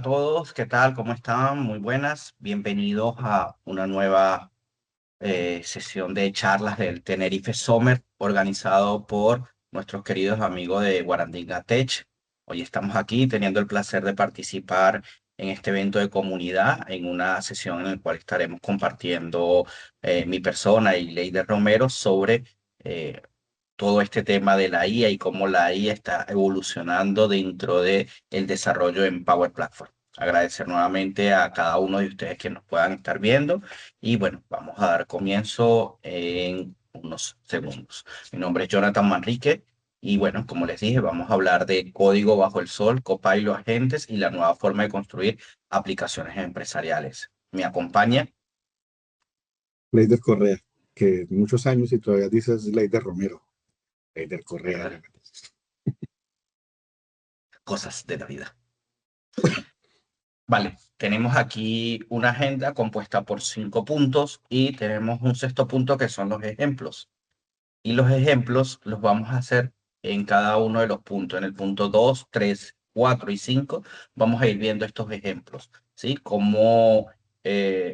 a todos, ¿qué tal? ¿Cómo están? Muy buenas. Bienvenidos a una nueva sesión de charlas del Tenerife Summer organizado por nuestros queridos amigos de Guarandinga Tech. Hoy estamos aquí teniendo el placer de participar en este evento de comunidad, en una sesión en la cual estaremos compartiendo mi persona y Leider Romero sobre todo este tema de la IA y cómo la IA está evolucionando dentro de el desarrollo en Power Platform. Agradecer nuevamente a cada uno de ustedes que nos puedan estar viendo y bueno, vamos a dar comienzo en unos segundos. Mi nombre es Jonathan Manrique y bueno, como les dije, vamos a hablar de código bajo el sol, Copilot agentes y la nueva forma de construir aplicaciones empresariales. Me acompaña Leider Correa, que muchos años y todavía dices Leider Romero. Leider Correa. ¿verdad? Cosas de la vida. Vale, tenemos aquí una agenda compuesta por 5 puntos y tenemos un sexto punto que son los ejemplos. Y los ejemplos los vamos a hacer en cada uno de los puntos. En el punto 2, 3, 4 y 5 vamos a ir viendo estos ejemplos, ¿sí? Cómo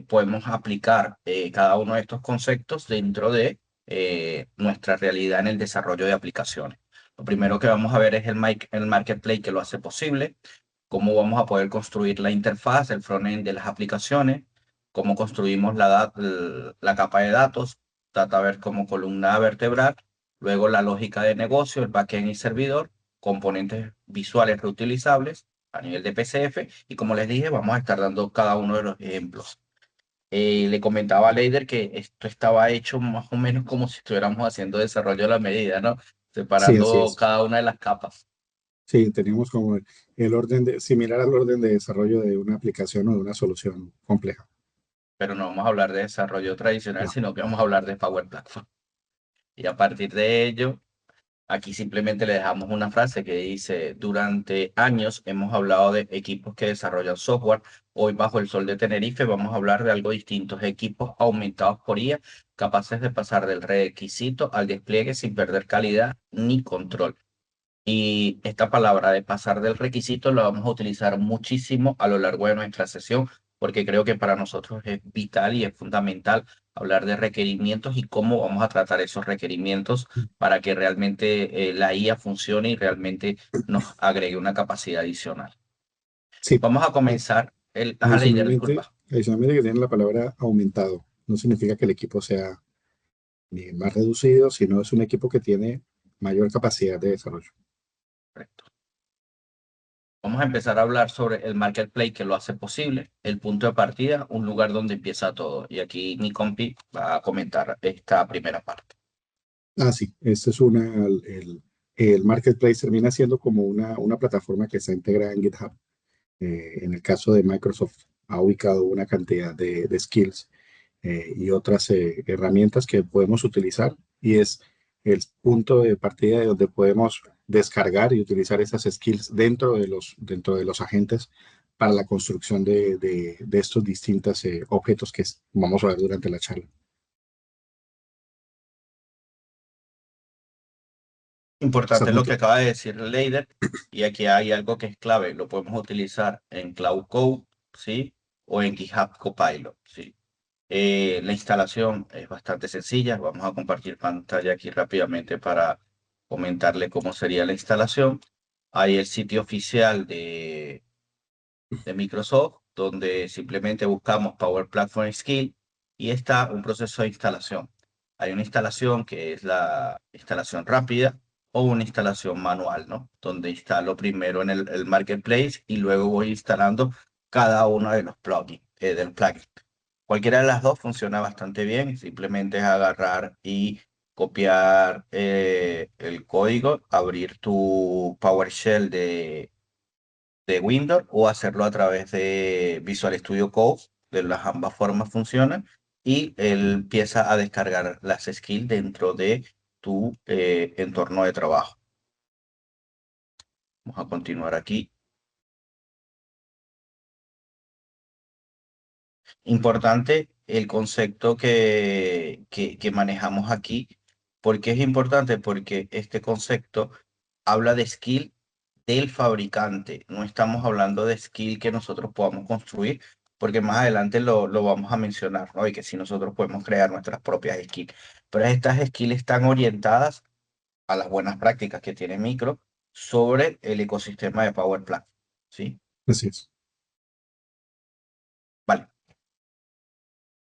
podemos aplicar cada uno de estos conceptos dentro de nuestra realidad en el desarrollo de aplicaciones. Lo primero que vamos a ver es el marketplace que lo hace posible, cómo vamos a poder construir la interfaz, el frontend de las aplicaciones, cómo construimos la capa de datos, Dataverse como columna vertebral, luego la lógica de negocio, el backend y servidor, componentes visuales reutilizables a nivel de PCF, y como les dije, vamos a estar dando cada uno de los ejemplos. Le comentaba a Leider que esto estaba hecho más o menos como si estuviéramos haciendo desarrollo a la medida, ¿no? Sí, así Separando es. cada una de las capas. Sí, teníamos como el orden similar al orden de desarrollo de una aplicación o de una solución compleja. Pero no vamos a hablar de desarrollo tradicional, No. sino que vamos a hablar de Power Platform. Y a partir de ello, aquí simplemente le dejamos una frase que dice, durante años hemos hablado de equipos que desarrollan software. Hoy bajo el sol de Tenerife vamos a hablar de algo distinto, equipos aumentados por IA, capaces de pasar del requisito al despliegue sin perder calidad ni control. Y esta palabra de pasar del requisito la vamos a utilizar muchísimo a lo largo de nuestra sesión, porque creo que para nosotros es vital y es fundamental hablar de requerimientos y cómo vamos a tratar esos requerimientos para que realmente la IA funcione y realmente nos agregue una capacidad adicional. Sí, Vamos a a- comenzar Leider, adicionalmente, disculpa. adicionalmente que tiene la palabra aumentado. No significa que el equipo sea ni más reducido, sino es un equipo que tiene mayor capacidad de desarrollo. Correcto. Vamos a empezar a hablar sobre el marketplace que lo hace posible, el punto de partida, un lugar donde empieza todo. Y aquí mi compi va a comentar esta primera parte. Ah, sí, este es el Marketplace termina siendo como una plataforma que está integrada en GitHub. En el caso de Microsoft, ha ubicado una cantidad de skills y otras herramientas que podemos utilizar y es el punto de partida de donde podemos descargar y utilizar esas skills dentro de los agentes para la construcción de estos distintos objetos que vamos a ver durante la charla. ¿Estás Importante muy lo que claro? acaba de decir Leider, y aquí hay algo que es clave, lo podemos utilizar en Cloud Code, ¿sí? O en GitHub Copilot, ¿sí? La instalación es bastante sencilla, vamos a compartir pantalla aquí rápidamente para comentarle cómo sería la instalación. Hay el sitio oficial de Microsoft, donde simplemente buscamos Power Platform Skill y está un proceso de instalación. Hay una instalación que es la instalación rápida o una instalación manual, ¿no? Donde instalo primero en el marketplace y luego voy instalando cada uno de los plugins, del plugin. Cualquiera de las dos funciona bastante bien, simplemente es agarrar y copiar el código, abrir tu PowerShell de Windows o hacerlo a través de Visual Studio Code. De las ambas formas funcionan y él empieza a descargar las skills dentro de tu entorno de trabajo. Vamos a continuar aquí. Importante el concepto que manejamos aquí. ¿Por qué es importante? Porque este concepto habla de skill del fabricante. No estamos hablando de skill que nosotros podamos construir, porque más adelante lo vamos a mencionar, ¿no? Y que si nosotros podemos crear nuestras propias skills. Pero estas skills están orientadas a las buenas prácticas que tiene Micro sobre el ecosistema de Power Platform, ¿sí? Así es. Vale.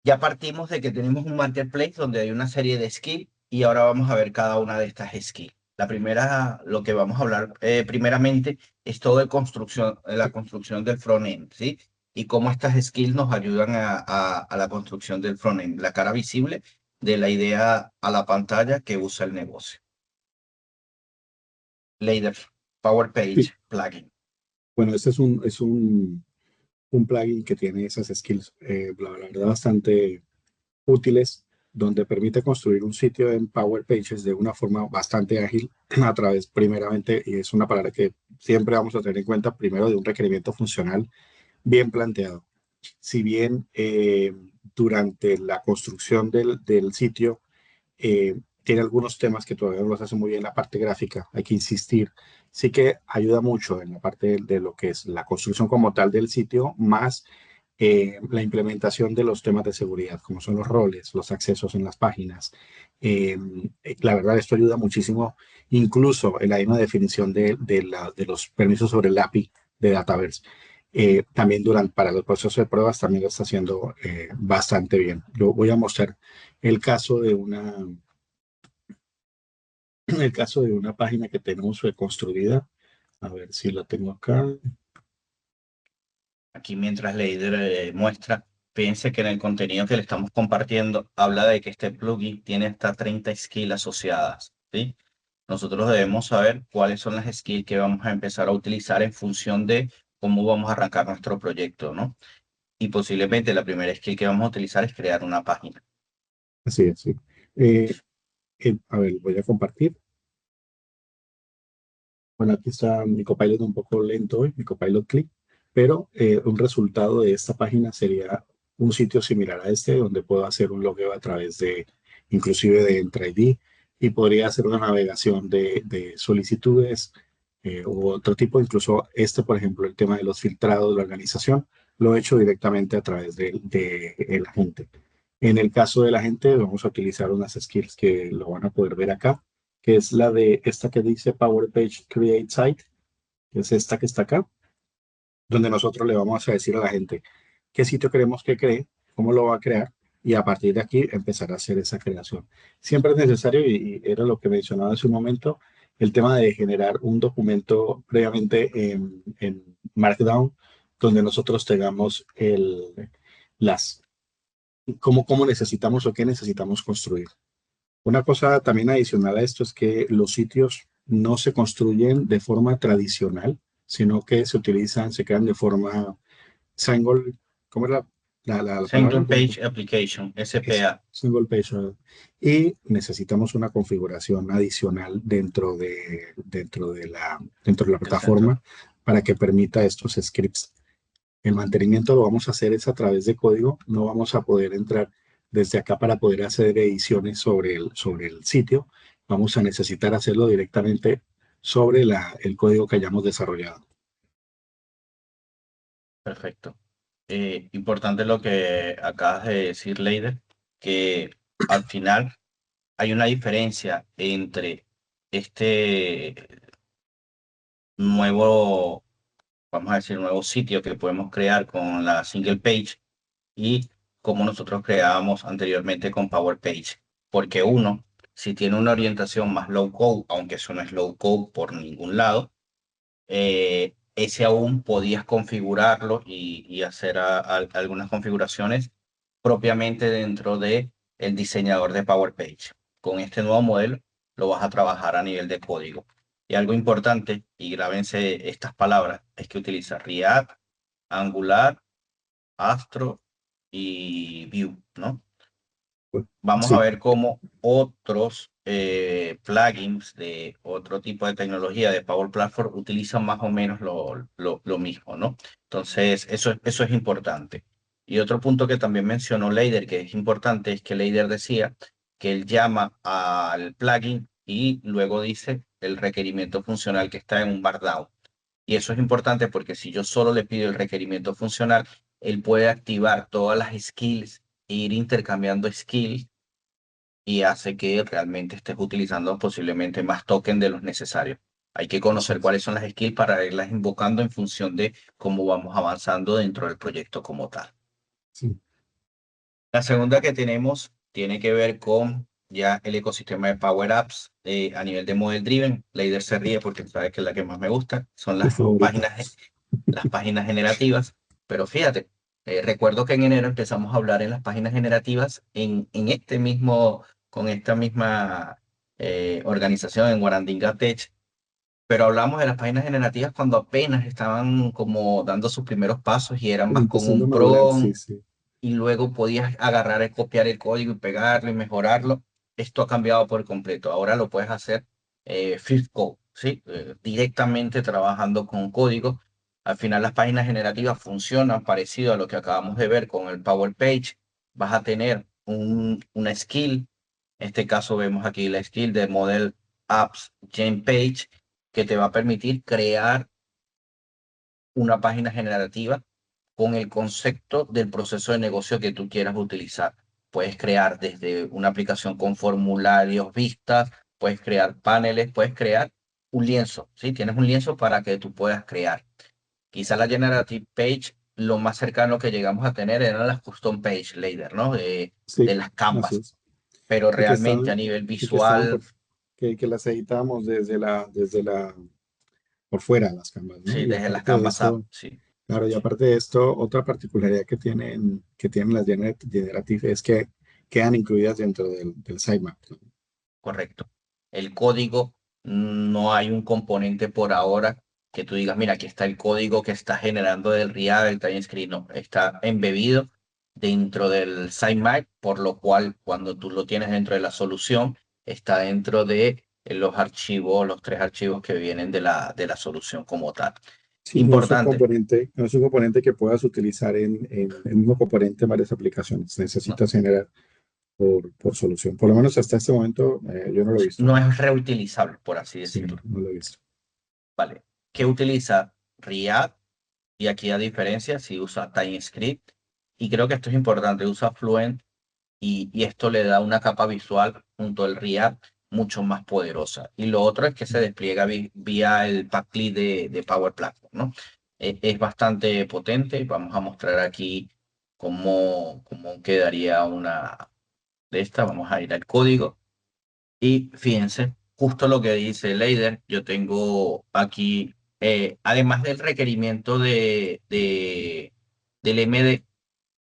Ya partimos de que tenemos un marketplace donde hay una serie de skills y ahora vamos a ver cada una de estas skills. La primera, lo que vamos a hablar primeramente es todo de construcción, la construcción del frontend, ¿sí? Y cómo estas skills nos ayudan a la construcción del frontend, la cara visible de la idea a la pantalla que usa el negocio. Later, Power Sí. Page plugin. Bueno, este es un plugin que tiene esas skills, la verdad, bastante útiles, donde permite construir un sitio en Power Pages de una forma bastante ágil a través, primeramente, y es una palabra que siempre vamos a tener en cuenta, primero de un requerimiento funcional bien planteado. Si bien durante la construcción del sitio tiene algunos temas que todavía no los hace muy bien la parte gráfica, hay que insistir. Sí que ayuda mucho en la parte de lo que es la construcción como tal del sitio, más la implementación de los temas de seguridad, como son los roles, los accesos en las páginas. Eh, la verdad, esto ayuda muchísimo, incluso en la misma definición de los permisos sobre el API de Dataverse. También para los procesos de pruebas también lo está haciendo bastante bien. Yo voy a mostrar el caso de el caso de una página que tenemos construida. A ver si la tengo acá. Aquí mientras Leider muestra, piense que en el contenido que le estamos compartiendo habla de que este plugin tiene hasta 30 skills asociadas, ¿sí? Nosotros debemos saber cuáles son las skills que vamos a empezar a utilizar en función de cómo vamos a arrancar nuestro proyecto, ¿no? Y posiblemente la primera skill que vamos a utilizar es crear una página. Así es, sí. Eh, a ver, voy a compartir. Bueno, aquí está mi Copilot un poco lento hoy, mi Copilot Click, pero un resultado de esta página sería un sitio similar a este, donde puedo hacer un logueo a través de, inclusive de Entra ID, y podría hacer una navegación de solicitudes u otro tipo, incluso este, por ejemplo, el tema de los filtrados de la organización, lo he hecho directamente a través de el agente. En el caso del agente, vamos a utilizar unas skills que lo van a poder ver acá, que es la de esta que dice Power Page Create Site, que es esta que está acá, donde nosotros le vamos a decir a la gente qué sitio queremos que cree, cómo lo va a crear, y a partir de aquí empezar a hacer esa creación. Siempre es necesario, y era lo que mencionaba hace un momento, el tema de generar un documento previamente en Markdown, donde nosotros tengamos las, cómo necesitamos o qué necesitamos construir. Una cosa también adicional a esto es que los sitios no se construyen de forma tradicional, sino que se utilizan, se crean de forma single, ¿cómo es la palabra? Single Page Application, Es SPA. single page. Y necesitamos una configuración adicional dentro de la El centro. plataforma para que permita estos scripts. El mantenimiento lo vamos a hacer es a través de código, no vamos a poder entrar desde acá para poder hacer ediciones sobre el sitio. Vamos a necesitar hacerlo directamente sobre el código que hayamos desarrollado. Perfecto. Importante lo que acabas de decir, Leider, que al final hay una diferencia entre este nuevo, vamos a decir, nuevo sitio que podemos crear con la single page y como nosotros creábamos anteriormente con Power Page. Porque uno, si tiene una orientación más low code, aunque eso no es low code por ningún lado, ese aún podías configurarlo y hacer algunas configuraciones propiamente dentro de el diseñador de Power Page. Con este nuevo modelo lo vas a trabajar a nivel de código. Y algo importante, y grábense estas palabras, es que utiliza React, Angular, Astro y Vue, ¿no? Pues, Vamos a sí, ver cómo otros plugins de otro tipo de tecnología de Power Platform utilizan más o menos lo mismo, ¿no? Entonces, eso es importante. Y otro punto que también mencionó Leider, que es importante, es que Leider decía que él llama al plugin y luego dice el requerimiento funcional que está en un Markdown. Y eso es importante porque si yo solo le pido el requerimiento funcional, él puede activar todas las skills e ir intercambiando skills y hace que realmente estés utilizando posiblemente más token de los necesarios. Hay que conocer Exacto. cuáles son las skills para irlas invocando en función de cómo vamos avanzando dentro del proyecto como tal. Sí. La segunda que tenemos tiene que ver con ya el ecosistema de Power Apps a nivel de Model Driven. Leider se ríe porque sabe que es la que más me gusta. Son Tu favorita. las páginas generativas. Pero fíjate, recuerdo que en enero empezamos a hablar en las páginas generativas en este mismo, con esta misma organización en Warandinga Tech. Pero hablamos de las páginas generativas cuando apenas estaban como dando sus primeros pasos y eran Como más con empezando a un madurar, sí, prompt sí. y luego podías agarrar y copiar el código y pegarlo y mejorarlo. Esto ha cambiado por completo. Ahora lo puedes hacer first code, ¿sí? Directamente trabajando con código. Al final las páginas generativas funcionan parecido a lo que acabamos de ver con el Power Page. Vas a tener una skill. En este caso vemos aquí la skill de Model Apps Gen Page que te va a permitir crear una página generativa con el concepto del proceso de negocio que tú quieras utilizar. Puedes crear desde una aplicación con formularios, vistas, puedes crear paneles, puedes crear un lienzo, ¿sí? Tienes un lienzo para que tú puedas crear. Quizá la Generative Page, lo más cercano que llegamos a tener eran las Custom Page Later, ¿no? De Sí, las así Canvas, es. pero Y que realmente a estaban, nivel y que estaban visual, por, que las editamos por fuera de las cámaras, ¿no? sí, Y desde las aparte de Canvas App, eso, sí, claro, y sí. aparte de esto, otra particularidad que tienen las Generative es que quedan incluidas dentro del sitemap, ¿no? Correcto. El código, no hay un componente por ahora que tú digas, mira, aquí está el código que está generando del React, el TimeScript, no, está embebido dentro del sitemap, por lo cual cuando tú lo tienes dentro de la solución, está dentro de los archivos, los tres archivos que vienen de la solución como tal. Sí, Importante, no es un componente que puedas utilizar en el mismo componente en varias aplicaciones. no, Necesitas generar por solución. Por lo menos hasta este momento yo no lo he visto. no es reutilizable, por así Sí, decirlo. no lo he visto. ¿Vale? ¿Qué utiliza React? Y aquí a diferencia, si usa TimeScript, y creo que esto es importante, usa Fluent y esto le da una capa visual junto al React mucho más poderosa. Y lo otro es que se despliega vía el Packly de Power Platform, ¿no? Es bastante potente. Vamos a mostrar aquí cómo quedaría una de estas. Vamos a ir al código. Y fíjense, justo lo que dice Leider, yo tengo aquí, además del requerimiento del MD,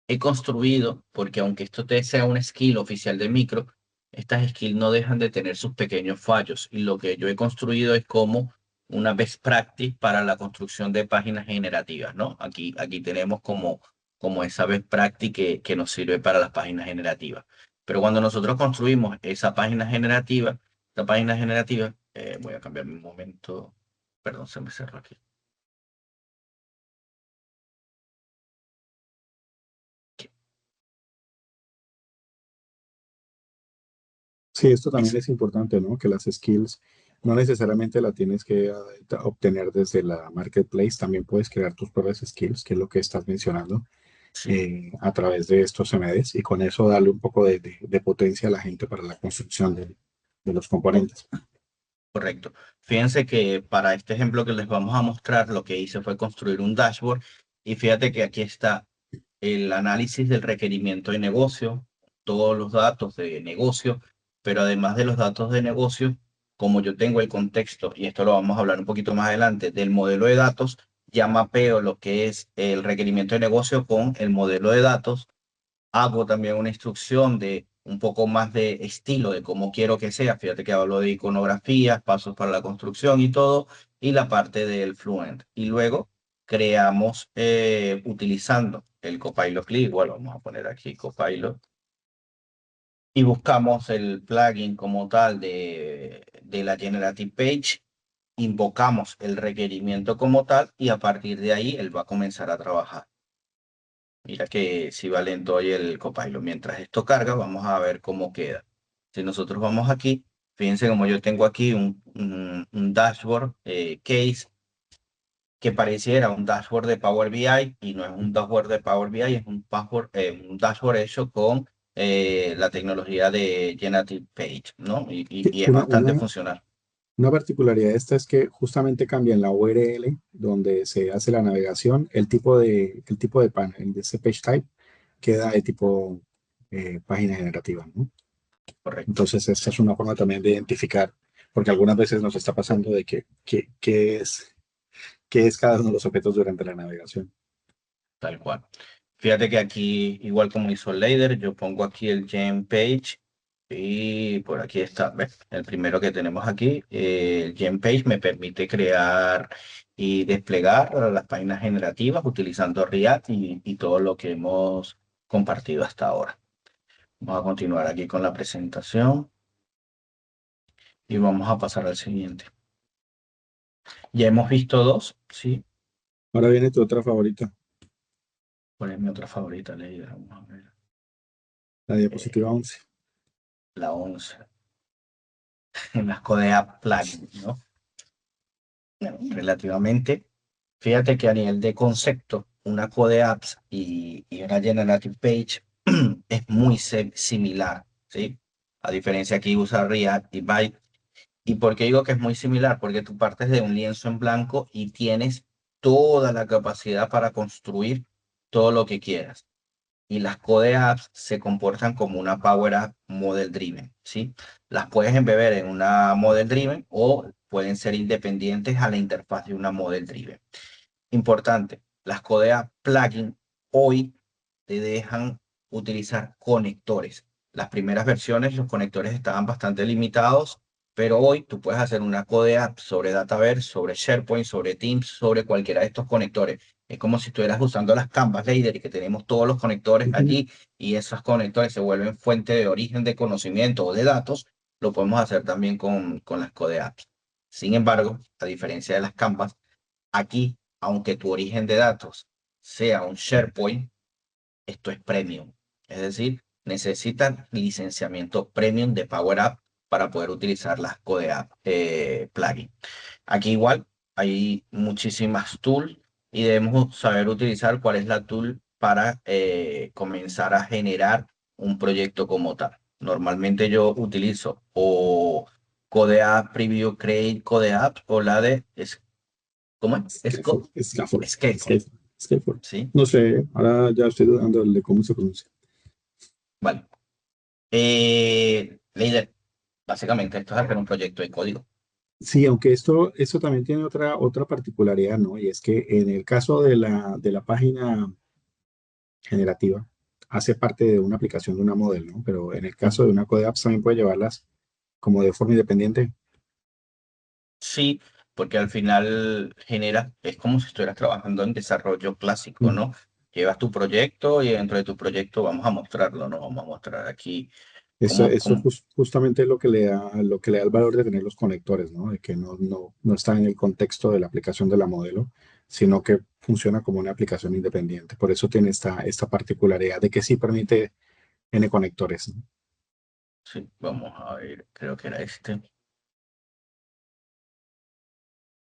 he construido, porque aunque esto te sea un skill oficial de micro, estas skills no dejan de tener sus pequeños fallos. Y lo que yo he construido es como una best practice para la construcción de páginas generativas, ¿no? Aquí tenemos como esa best practice que nos sirve para las páginas generativas. Pero cuando nosotros construimos esa página generativa, voy a cambiar un momento, perdón, se me cerró aquí. Sí, esto también Es es importante, ¿no? Que las skills no necesariamente la tienes que obtener desde la marketplace, también puedes crear tus propias skills, que es lo que estás mencionando, sí. a través de estos MDs y con eso darle un poco de potencia a la gente para la construcción de los componentes. Correcto. Fíjense que para este ejemplo que les vamos a mostrar, lo que hice fue construir un dashboard y fíjate que aquí está el análisis del requerimiento de negocio, todos los datos de negocio, pero además de los datos de negocio, como yo tengo el contexto, y esto lo vamos a hablar un poquito más adelante, del modelo de datos, ya mapeo lo que es el requerimiento de negocio con el modelo de datos. Hago también una instrucción de un poco más de estilo de cómo quiero que sea. Fíjate que hablo de iconografías, pasos para la construcción y todo, y la parte del Fluent. Y luego creamos utilizando el Copilot Click. Bueno, vamos a poner aquí Copilot. Y buscamos el plugin como tal de la Generative Page, invocamos el requerimiento como tal y a partir de ahí él va a comenzar a trabajar. Mira que si va lento hoy el Copilot. Mientras esto carga, vamos a ver cómo queda. Si nosotros vamos aquí, fíjense como yo tengo aquí un dashboard case que pareciera un dashboard de Power BI y no es un dashboard de Power BI, es un dashboard hecho con la tecnología de Generative Page, ¿no? Que Y es bastante funcional. una particularidad de esta es que justamente cambia en la URL donde se hace la navegación, el tipo de panel de ese page type queda de tipo página generativa, ¿no? Correcto. Entonces, esta Sí, es una forma también de identificar, porque algunas veces nos está pasando de qué es cada uno de los objetos durante la navegación. tal cual. Fíjate que aquí, igual como hizo Leider, yo pongo aquí el Gen Page y por aquí está, ¿ves? El primero que tenemos aquí, el Gen Page me permite crear y desplegar las páginas generativas utilizando React y todo lo que hemos compartido hasta ahora. Vamos a continuar aquí con la presentación y vamos a pasar al siguiente. Ya hemos visto dos, ¿sí? Ahora viene tu otra favorita, ¿Cuál es mi otra favorita, Leider? Vamos a ver. la Eh, diapositiva 11. la 11 en las Codea plugins, ¿no? Relativamente. Fíjate que a nivel de concepto, una Code Apps y una Generative Page es muy similar, ¿sí? A diferencia aquí usa React y Byte. ¿Y por qué digo que es muy similar? Porque tú partes de un lienzo en blanco y tienes toda la capacidad para construir todo lo que quieras. Y las Code Apps se comportan como una Power App Model Driven, ¿sí? Las puedes embeber en una Model Driven o pueden ser independientes a la interfaz de una Model Driven. Importante, las Codea plugin hoy te dejan utilizar conectores. Las primeras versiones, los conectores estaban bastante limitados, pero hoy tú puedes hacer una Codea sobre Dataverse, sobre SharePoint, sobre Teams, sobre cualquiera de estos conectores. Es como si estuvieras usando las Canvas Lader y que tenemos todos los conectores Ujú. allí y esos conectores se vuelven fuente de origen de conocimiento o de datos. Lo podemos hacer también con las Code Apps. Sin embargo, a diferencia de las Canvas, aquí, aunque tu origen de datos sea un SharePoint, esto es premium. Es decir, necesitan licenciamiento premium de Power App para poder utilizar las Code App plugin. Aquí igual hay muchísimas tools y debemos saber utilizar cuál es la tool para comenzar a generar un proyecto como tal. Normalmente yo utilizo o Code App Preview Create Code App o la de ¿cómo es? Scaffold, Scaffold, Skateful, Scaffold. ¿sí? No sé, ahora ya estoy dudando de cómo se pronuncia. Vale. Líder, básicamente esto es hacer un proyecto de código. Sí, aunque esto también tiene otra particularidad, ¿no? Y es que en el caso de la página generativa, hace parte de una aplicación de una model, ¿no? Pero en el caso de Ujú. una Code Apps también puede llevarlas como de forma independiente. Sí, porque al final genera, es como si estuvieras trabajando en desarrollo clásico, Mm. ¿no? Llevas tu proyecto y dentro de tu proyecto vamos a mostrarlo, ¿no? Vamos a mostrar aquí Eso cómo, justamente es lo que le da el valor de tener los conectores, ¿no? De que no está en el contexto de la aplicación de la modelo, sino que funciona como una aplicación independiente. Por eso tiene esta particularidad de que sí permite N conectores, ¿no? sí, vamos a ver, creo que era este.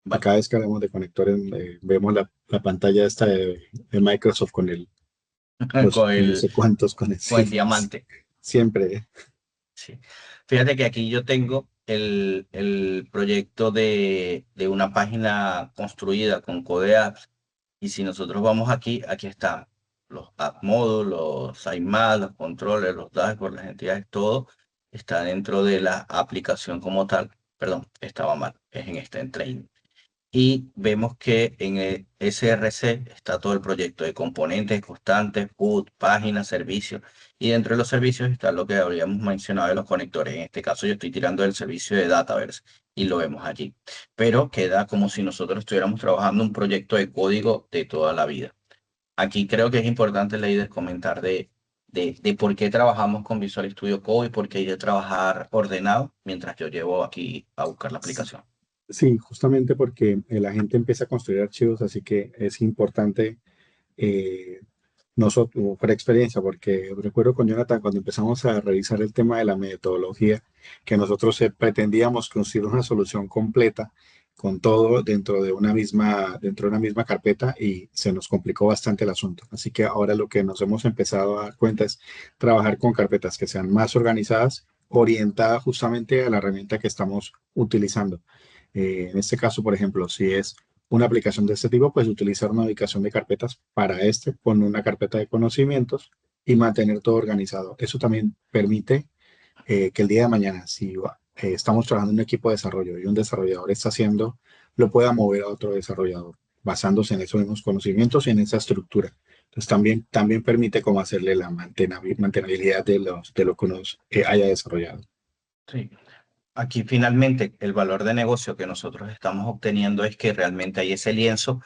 Y Vale, cada vez que hablamos de conectores, vemos la pantalla esta de Microsoft con con no sé cuántos con el, con sí, el diamante. siempre. Sí. Fíjate que aquí yo tengo el proyecto de una página construida con Code Apps. Y si nosotros vamos aquí, aquí están los app módulos, los sitemap, los controles, los dashboards, las entidades, todo está dentro de la aplicación como tal. Perdón, estaba mal, es en este en training. Y vemos que en el SRC está todo el proyecto de componentes, constantes, HUD, páginas, servicios. Y dentro de los servicios está lo que habríamos mencionado de los conectores. En este caso yo estoy tirando del servicio de Dataverse y lo vemos allí. Pero queda como si nosotros estuviéramos trabajando un proyecto de código de toda la vida. Aquí creo que es importante la idea de comentar de por qué trabajamos con Visual Studio Code y por qué hay de trabajar ordenado mientras yo llevo aquí a buscar la aplicación. Sí, justamente porque la gente empieza a construir archivos, así que es importante eh, nosotros, por experiencia, porque recuerdo con Jonathan cuando empezamos a revisar el tema de la metodología, que nosotros pretendíamos construir una solución completa con todo dentro de una misma carpeta y se nos complicó bastante el asunto. Así que ahora lo que nos hemos empezado a dar cuenta es trabajar con carpetas que sean más organizadas, orientadas justamente a la herramienta que estamos utilizando. En este caso, por ejemplo, si es una aplicación de este tipo, pues utilizar una ubicación de carpetas para este con una carpeta de conocimientos y mantener todo organizado. Eso también permite que el día de mañana, si estamos trabajando en un equipo de desarrollo y un desarrollador está haciendo, lo pueda mover a otro desarrollador, basándose en esos mismos conocimientos y en esa estructura. Entonces también permite como hacerle la mantenabilidad de lo que uno haya desarrollado. Sí. Aquí finalmente el valor de negocio que nosotros estamos obteniendo es que realmente hay ese lienzo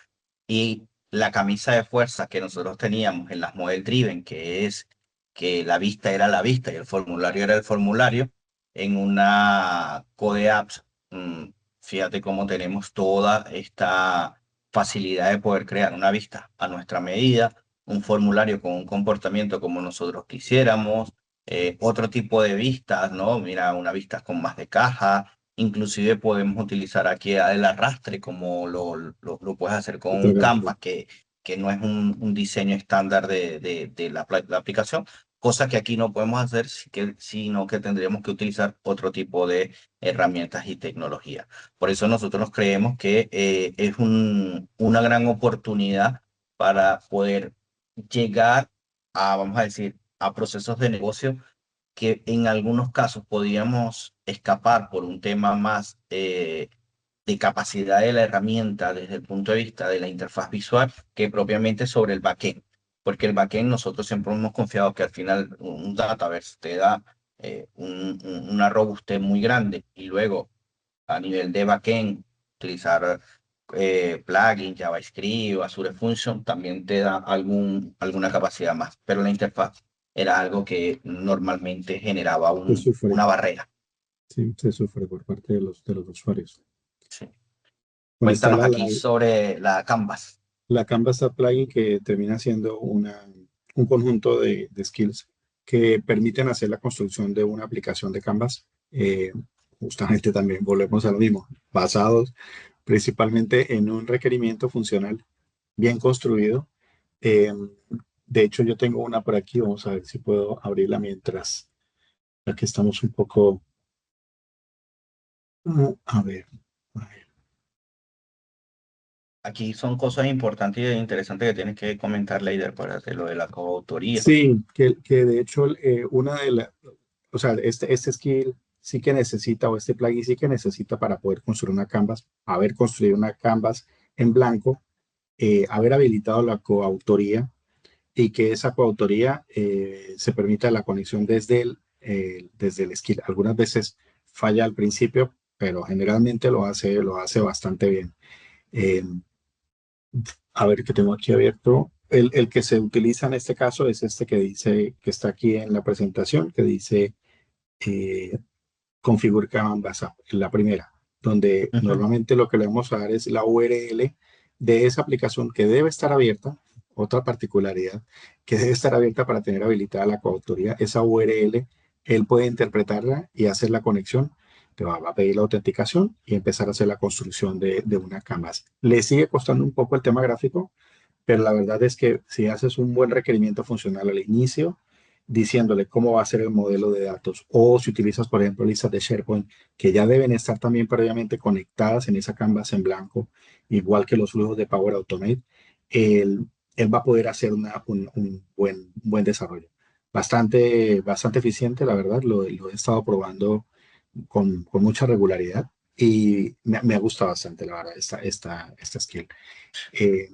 y la camisa de fuerza que nosotros teníamos en las Model Driven, que es que la vista era la vista y el formulario era el formulario, en una Code Apps, fíjate cómo tenemos toda esta facilidad de poder crear una vista a nuestra medida, un formulario con un comportamiento como nosotros quisiéramos, otro tipo de vistas, ¿no? Mira, una vista con más de caja. Inclusive podemos utilizar aquí el arrastre como lo puedes hacer con un Canvas, que no es un diseño estándar de la aplicación, cosa que aquí no podemos hacer, sino que tendríamos que utilizar otro tipo de herramientas y tecnología. Por eso nosotros creemos que es una gran oportunidad para poder llegar a, vamos a decir, a procesos de negocio que en algunos casos podríamos escapar por un tema más de capacidad de la herramienta desde el punto de vista de la interfaz visual que propiamente sobre el backend. Porque el backend nosotros siempre hemos confiado que al final un Dataverse te da una robustez muy grande y luego a nivel de backend utilizar plugin, JavaScript, Azure Function también te da alguna capacidad más, pero la interfaz era algo que normalmente generaba Se sufre, una barrera. sí, se sufre por parte de los usuarios. Sí. Bueno, está Cuéntanos aquí sobre la Canvas. la Canvas App Plugin que termina siendo un conjunto de skills que permiten hacer la construcción de una aplicación de Canvas. Justamente también volvemos a lo mismo, basados principalmente en un requerimiento funcional bien construido. Eh, de hecho, yo tengo una por aquí, vamos a ver si puedo abrirla mientras, ya que estamos un poco, a ver. Aquí son cosas importantes e interesantes que tienes que comentar, Leider, para hacer lo de la coautoría. Sí, que de hecho una de las, o sea, este skill sí que necesita, o este plugin sí que necesita para poder construir una canvas, haber construido una canvas en blanco, haber habilitado la coautoría y que esa coautoría se permita la conexión desde el skill. Algunas veces falla al principio, pero generalmente lo hace bastante bien. Eh, a ver, que tengo aquí abierto. El que se utiliza en este caso es este que dice, que está aquí en la presentación, que dice eh, Configure Canvas App, la primera, donde Ujú. normalmente lo que le vamos a dar es la URL de esa aplicación que debe estar abierta. Otra particularidad, que debe estar abierta para tener habilitada la coautoría. Esa URL, él puede interpretarla y hacer la conexión. Te va a pedir la autenticación y empezar a hacer la construcción de una canvas. Le sigue costando un poco el tema gráfico, pero la verdad es que si haces un buen requerimiento funcional al inicio, diciéndole cómo va a ser el modelo de datos, o si utilizas, por ejemplo, listas de SharePoint, que ya deben estar también previamente conectadas en esa canvas en blanco, igual que los flujos de Power Automate, él va a poder hacer un buen desarrollo. Bastante eficiente, la verdad, lo he estado probando con mucha regularidad y me ha gustado bastante, la verdad, esta skill. Eh,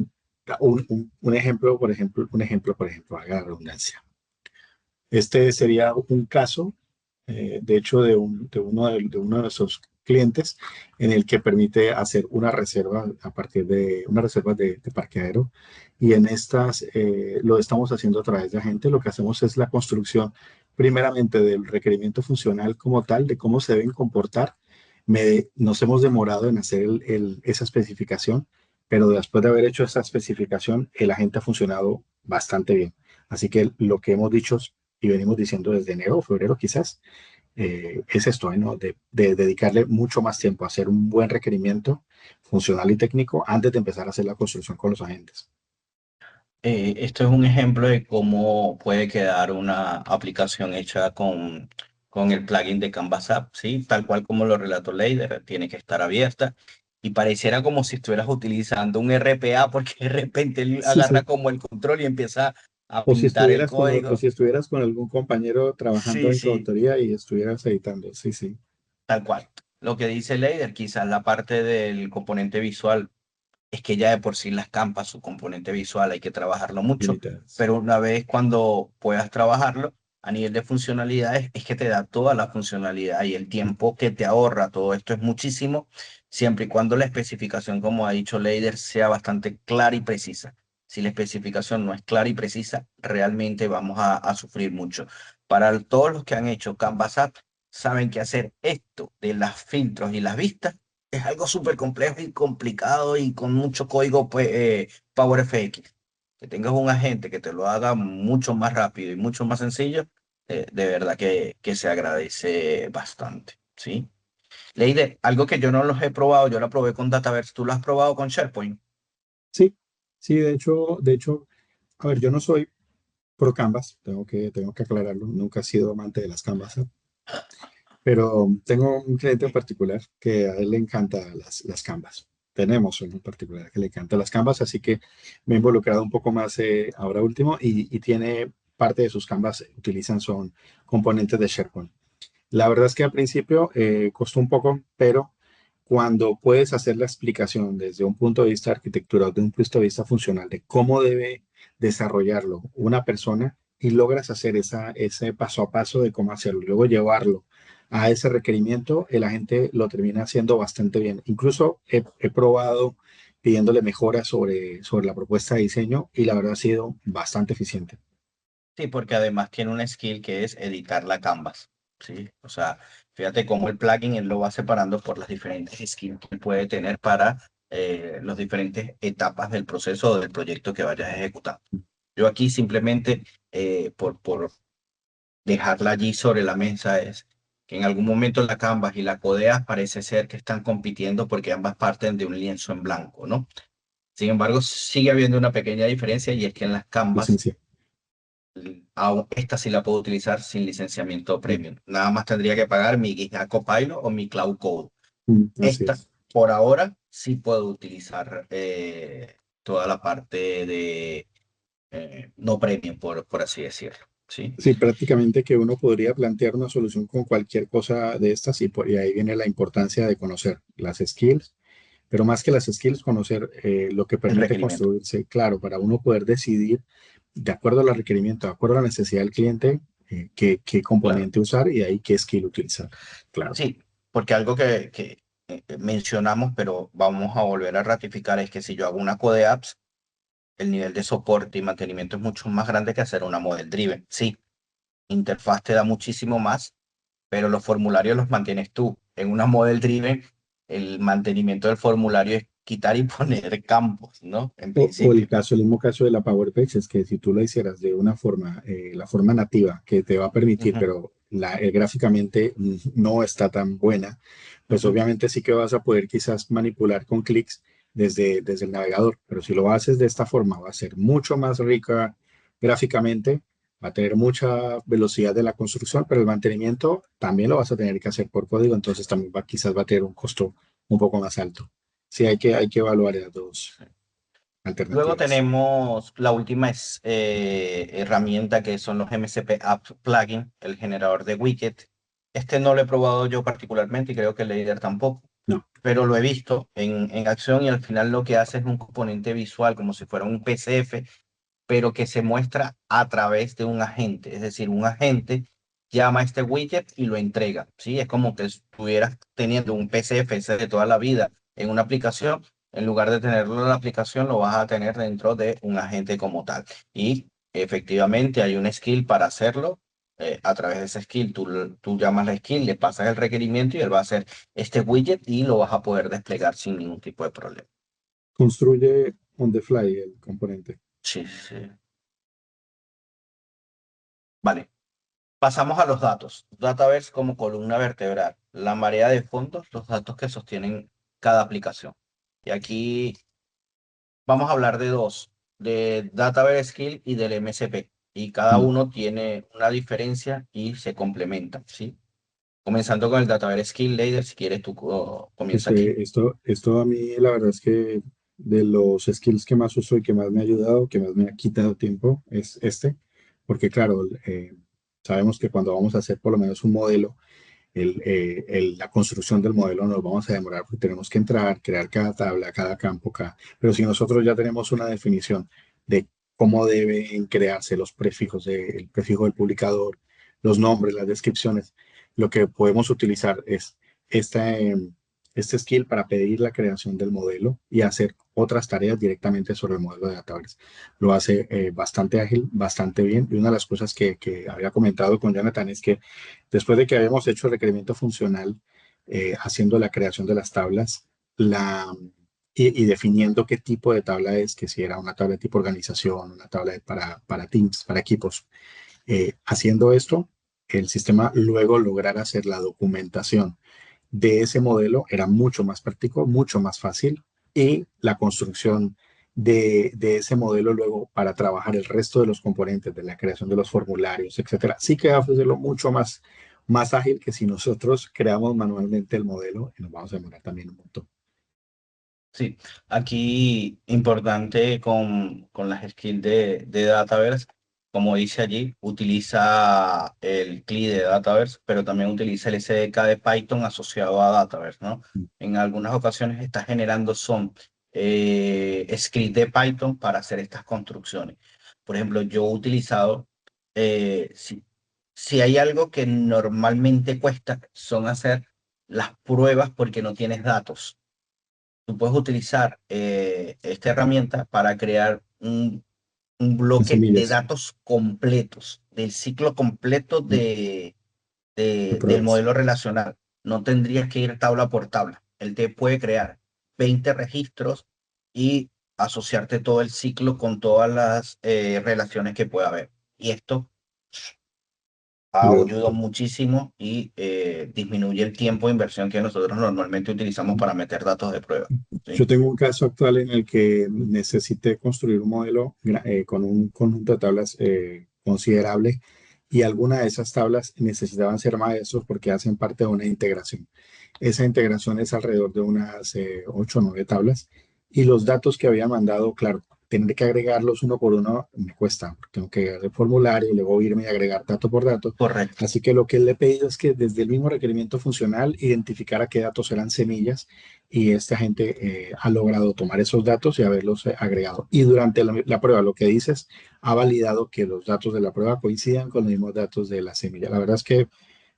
un ejemplo, por ejemplo, haga la redundancia. Este sería un caso, de hecho, de uno de nuestros clientes en el que permite hacer una reserva a partir de una reserva de parqueadero. Y en estas lo estamos haciendo a través de agente. Lo que hacemos es la construcción primeramente del requerimiento funcional como tal, de cómo se deben comportar. Nos hemos demorado en hacer esa especificación, pero después de haber hecho esa especificación, el agente ha funcionado bastante bien. Así que lo que hemos dicho y venimos diciendo desde enero o febrero quizás, es esto, ¿no? De dedicarle mucho más tiempo a hacer un buen requerimiento funcional y técnico antes de empezar a hacer la construcción con los agentes. Esto es un ejemplo de cómo puede quedar una aplicación hecha con el plugin de Canvas App, ¿sí? Tal cual como lo relató Leider, tiene que estar abierta y pareciera como si estuvieras utilizando un RPA porque de repente él Sí, agarra sí. como el control y empieza a pintar el O código. si estuvieras con algún compañero trabajando Sí, en tu sí. autoría y estuvieras editando. Sí, sí. Tal cual. Lo que dice Leider, quizás la parte del componente visual es que ya de por sí las campas, su componente visual, hay que trabajarlo mucho, Limitadas. pero una vez cuando puedas trabajarlo a nivel de funcionalidades, es que te da toda la funcionalidad y el tiempo que te ahorra. Todo esto es muchísimo, siempre y cuando la especificación, como ha dicho Leider, sea bastante clara y precisa. Si la especificación no es clara y precisa, realmente vamos a sufrir mucho. Para todos los que han hecho Canvas App, saben que hacer esto de los filtros y las vistas es algo súper complejo y complicado y con mucho código pues, PowerFX. Que tengas un agente que te lo haga mucho más rápido y mucho más sencillo, de verdad que se agradece bastante, ¿sí? Leide, algo que yo no los he probado, yo lo probé con Dataverse, ¿tú lo has probado con SharePoint? Sí, sí, de hecho, a ver, yo no soy pro Canvas, tengo que aclararlo, nunca he sido amante de las Canvas, ¿eh? Pero tengo un cliente en Sí. particular que a él le encanta las Canvas. Tenemos uno en particular que le encanta las Canvas, así que me he involucrado un poco más ahora último y tiene parte de sus Canvas, utilizan son componentes de SharePoint. La verdad es que al principio costó un poco, pero cuando puedes hacer la explicación desde un punto de vista de arquitectura o de un punto de vista funcional de cómo debe desarrollarlo una persona y logras hacer ese paso a paso de cómo hacerlo y luego llevarlo a ese requerimiento, el agente lo termina haciendo bastante bien. Incluso he probado pidiéndole mejoras sobre la propuesta de diseño y la verdad ha sido bastante eficiente. Sí, porque además tiene una skill que es editar la canvas, ¿sí? O sea, fíjate cómo el plugin él lo va separando por las diferentes skills que puede tener para las diferentes etapas del proceso o del proyecto que vayas a ejecutar. Yo aquí simplemente, por dejarla allí sobre la mesa, es que en algún momento la canvas y la codea parece ser que están compitiendo porque ambas parten de un lienzo en blanco, ¿no? Sin embargo, sigue habiendo una pequeña diferencia y es que en las canvas Licencia. aún esta sí la puedo utilizar sin licenciamiento Mm, premium. Nada más tendría que pagar mi GitHub Copilot o mi Cloud Code. así Esta, es. por ahora, sí puedo utilizar toda la parte de no premium, por así decirlo. ¿Sí? Sí, prácticamente que uno podría plantear una solución con cualquier cosa de estas y ahí viene la importancia de conocer las skills, pero más que las skills, conocer lo que El permite requerimiento. construirse, claro, para uno poder decidir de acuerdo a los requerimientos, de acuerdo a la necesidad del cliente, qué Claro. componente usar y ahí qué skill utilizar. Claro. Sí, porque algo que mencionamos, pero vamos a volver a ratificar, es que si yo hago una code apps, el nivel de soporte y mantenimiento es mucho más grande que hacer una model driven. Sí, interfaz te da muchísimo más, pero los formularios los mantienes tú. En una model driven, el mantenimiento del formulario es quitar y poner campos, ¿no? En O principio. el mismo caso de la Power Page es que si tú lo hicieras de una forma, la forma nativa que te va a permitir, Ujú, pero gráficamente no está tan buena, pues ujú. obviamente sí que vas a poder quizás manipular con clics desde el navegador, pero si lo haces de esta forma va a ser mucho más rica gráficamente, va a tener mucha velocidad de la construcción, pero el mantenimiento también lo vas a tener que hacer por código, entonces también quizás va a tener un costo un poco más alto. Sí, hay que evaluar las dos Luego alternativas. tenemos la última herramienta que son los MCP App Plugin, el generador de widget. Este no lo he probado yo particularmente y creo que el líder tampoco, No, pero lo he visto en acción y al final lo que hace es un componente visual como si fuera un PCF, pero que se muestra a través de un agente. Es decir, un agente llama a este widget y lo entrega, ¿sí? Es como que estuvieras teniendo un PCF ese de toda la vida en una aplicación. En lugar de tenerlo en la aplicación, lo vas a tener dentro de un agente como tal. Y efectivamente hay un skill para hacerlo. A través de ese skill, tú llamas la skill, le pasas el requerimiento y él va a hacer este widget y lo vas a poder desplegar sin ningún tipo de problema. construye on the fly el componente. Sí, sí. Vale. Pasamos a los datos. Dataverse como columna vertebral. La marea de fondos, los datos que sostienen cada aplicación. Y aquí vamos a hablar de dos, de Dataverse Skill y del MSP. Y cada Mm. uno tiene una diferencia y se complementan, ¿sí? Comenzando con el Dataverse Skill, Leider, si quieres tú Pues comienza aquí. esto a mí la verdad es que de los skills que más uso y que más me ha ayudado, que más me ha quitado tiempo, es este, porque claro, sabemos que cuando vamos a hacer por lo menos un modelo, la construcción del modelo nos vamos a demorar porque tenemos que entrar, crear cada tabla, cada campo, pero si nosotros ya tenemos una definición de cómo deben crearse los prefijos, el prefijo del publicador, los nombres, las descripciones, lo que podemos utilizar es esta, este skill para pedir la creación del modelo y hacer otras tareas directamente sobre el modelo de Dataverse. Lo hace bastante ágil, bastante bien. Y una de las cosas que había comentado con Jonathan es que después de que habíamos hecho el requerimiento funcional, haciendo la creación de las tablas, y definiendo qué tipo de tabla es, que si era una tabla de tipo organización, una tabla para teams, para equipos. Haciendo esto, el sistema luego lograr hacer la documentación de ese modelo era mucho más práctico, mucho más fácil y la construcción de ese modelo luego para trabajar el resto de los componentes de la creación de los formularios, etcétera, sí que va a hacerlo mucho más ágil que si nosotros creamos manualmente el modelo y nos vamos a demorar también un montón. Sí, aquí importante con las skills de Dataverse, como dice allí, utiliza el CLI de Dataverse, pero también utiliza el SDK de Python asociado a Dataverse, ¿no? En algunas ocasiones está generando scripts de Python para hacer estas construcciones. Por ejemplo, yo he utilizado, si hay algo que normalmente cuesta, son hacer las pruebas porque no tienes datos. Tú puedes utilizar esta herramienta para crear un En bloque de semillas datos completos, del ciclo completo de del pruebas. modelo relacional. No tendrías que ir tabla por tabla. Él te puede crear 20 registros y asociarte todo el ciclo con todas las relaciones que pueda haber. Y esto Pero ayuda muchísimo y disminuye el tiempo de inversión que nosotros normalmente utilizamos para meter datos de prueba. yo ¿Sí? tengo un caso actual en el que necesité construir un modelo con un conjunto de tablas considerable y algunas de esas tablas necesitaban ser maestros porque hacen parte de una integración. Esa integración es alrededor de unas 8 o 9 tablas y los datos que había mandado, claro, tener que agregarlos uno por uno me cuesta. Tengo que agregar el formulario, luego irme y agregar dato por dato. Correcto. Así que lo que le he pedido es que desde el mismo requerimiento funcional identificara qué datos eran semillas y esta gente ha logrado tomar esos datos y haberlos agregado. Y durante la prueba, lo que dices, ha validado que los datos de la prueba coincidan con los mismos datos de la semilla. La verdad es que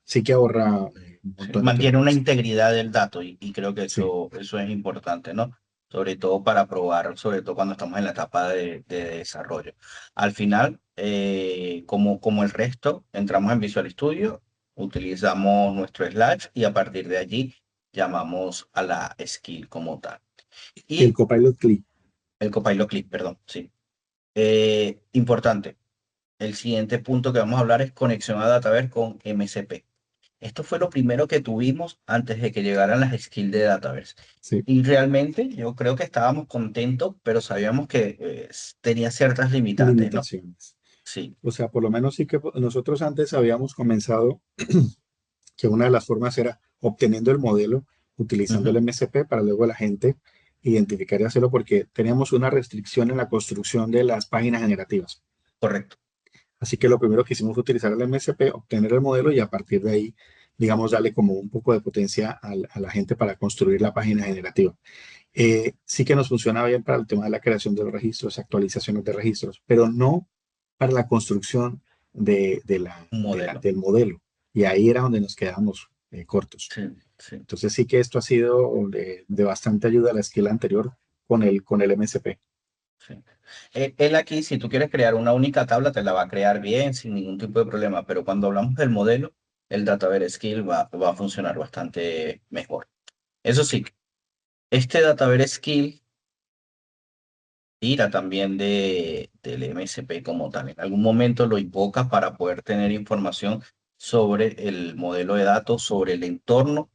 sí que ahorra un Sí, montón de mantiene tiempo una eso. integridad del dato y creo que Sí, eso es importante, ¿no? Sobre todo para probar, sobre todo cuando estamos en la etapa de desarrollo. Al final, como el resto, entramos en Visual Studio, utilizamos nuestro Slash y a partir de allí llamamos a la skill como tal. el Y Copilot CLI. el Copilot Click, perdón, sí. Importante, el siguiente punto que vamos a hablar es conexión a Dataverse con MCP. Esto fue lo primero que tuvimos antes de que llegaran las skills de Dataverse. Sí, Y realmente yo creo que estábamos contentos, pero sabíamos que tenía ciertas limitantes, ¿no? limitaciones. Sí, O sea, por lo menos sí que nosotros antes habíamos comenzado que una de las formas era obteniendo el modelo, utilizando el ujú, MCP para luego la gente identificar y hacerlo porque teníamos una restricción en la construcción de las páginas generativas. correcto. Así que lo primero que hicimos fue utilizar el MSP, obtener el modelo y a partir de ahí, digamos, darle como un poco de potencia a la gente para construir la página generativa. Sí que nos funciona bien para el tema de la creación de los registros, actualizaciones de registros, pero no para la construcción Un modelo. del modelo. Y ahí era donde nos quedamos cortos. Sí, sí, Entonces sí que esto ha sido de bastante ayuda a la esquela anterior con el MSP. sí. Él aquí, si tú quieres crear una única tabla, te la va a crear bien, sin ningún tipo de problema, pero cuando hablamos del modelo, el Dataverse Skill va a funcionar bastante mejor. Eso sí, este Dataverse Skill tira también del MSP como tal. En algún momento lo invoca para poder tener información sobre el modelo de datos, sobre el entorno